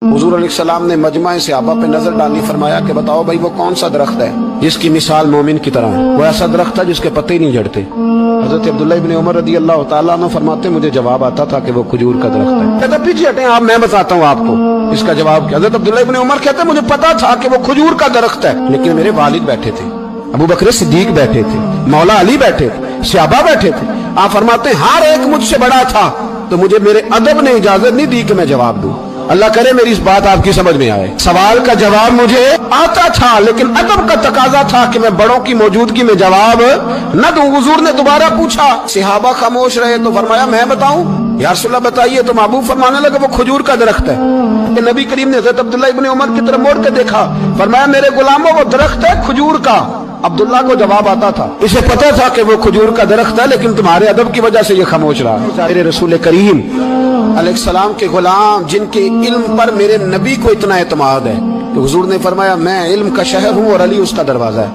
हुजूर अलैहिस्सलाम ने मजमा सहाबा पे नजर डाली, फरमाया कि बताओ भाई वो कौन सा दरख्त है जिसकी मिसाल मोमिन की तरह है। वो ऐसा दरख्त है जिसके पत्ते ही नहीं झड़ते। हजरत अब्दुल्लाह इब्न उमर रदी अल्लाह तआला अन्हु फरमाते मुझे जवाब आता था कि वो खजूर का दरख्त है। कहता पीछे हटें आप, मैं बताता हूँ आपको इसका जवाब क्या। हजरत अब्दुल्लाह इब्न उमर कहते मुझे पता था कि वो खजूर का दरख्त है, लेकिन मेरे वालिद बैठे थे, अबू बकर सिद्दीक बैठे थे, मौला अली बैठे थे, सहाबा बैठे थे। आप फरमाते हर एक मुझसे बड़ा था, तो मुझे मेरे अदब ने इजाजत नहीं दी कि मैं जवाब दूं। अल्लाह करे मेरी इस बात आपकी समझ में आए। सवाल का जवाब मुझे आता था, लेकिन अदब का तकाजा था कि मैं बड़ों की मौजूदगी में जवाब न दूं। हुजूर ने दोबारा पूछा, सहाबा खामोश रहे, तो फरमाया मैं बताऊं? या रसूलल्लाह बताइए। तो महबूब फरमाने लगे वो खजूर का दरख्त है। कि नबी करीम ने हज़रत अब्दुल्लाह इब्न उमर की तरफ मोड़ के देखा, फरमाया मेरे गुलामों वो दरख्त है खजूर का। अब्दुल्ला को जवाब आता था, इसे पता था कि वो खजूर का दरख्त है, लेकिन तुम्हारे अदब की वजह से ये खामोश रहा। मेरे रसूल करीम अलैहिस्सलाम के गुलाम जिनके इल्म पर मेरे नबी को इतना एतमाद है, तो हुजूर ने फरमाया मैं इल्म का शहर हूँ और अली उसका दरवाजा है।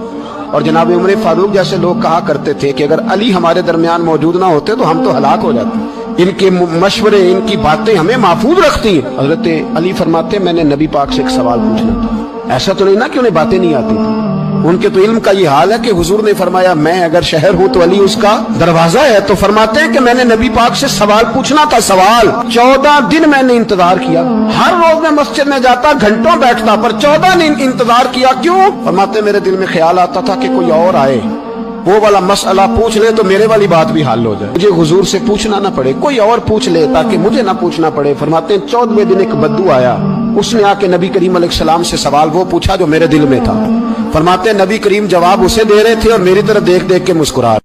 और जनाब उमर फारूक जैसे लोग कहा करते थे कि अगर अली हमारे दरमियान मौजूद ना होते तो हम तो हलाक हो जाते। इनके मशवरे, इनकी बातें हमें महफूज रखती हैं। हजरत अली फरमाते मैंने नबी पाक से एक सवाल पूछना था। ऐसा तो नहीं ना कि उन्हें बातें नहीं आती थी, उनके तो इल्म का ये हाल है कि हुजूर ने फरमाया मैं अगर शहर हूं तो अली उसका दरवाजा है। तो फरमाते हैं कि मैंने नबी पाक से सवाल पूछना था। सवाल 14 दिन मैंने इंतजार किया। हर रोज मैं मस्जिद में जाता, घंटों बैठता, पर 14 दिन इंतजार किया। क्यों? फरमाते मेरे दिल में ख्याल आता था कि कोई और आए, वो वाला मसला पूछ ले तो मेरे वाली बात भी हल हो जाए, मुझे हुजूर से पूछना ना पड़े, कोई और पूछ ले ताकि मुझे ना पूछना पड़े। फरमाते हैं 14वें दिन एक बद्दू आया, उसने आके नबी करीम अलैहिस्सलाम से सवाल वो पूछा जो मेरे दिल में था। फरमाते हैं नबी करीम जवाब उसे दे रहे थे और मेरी तरफ देख देख के मुस्कुरा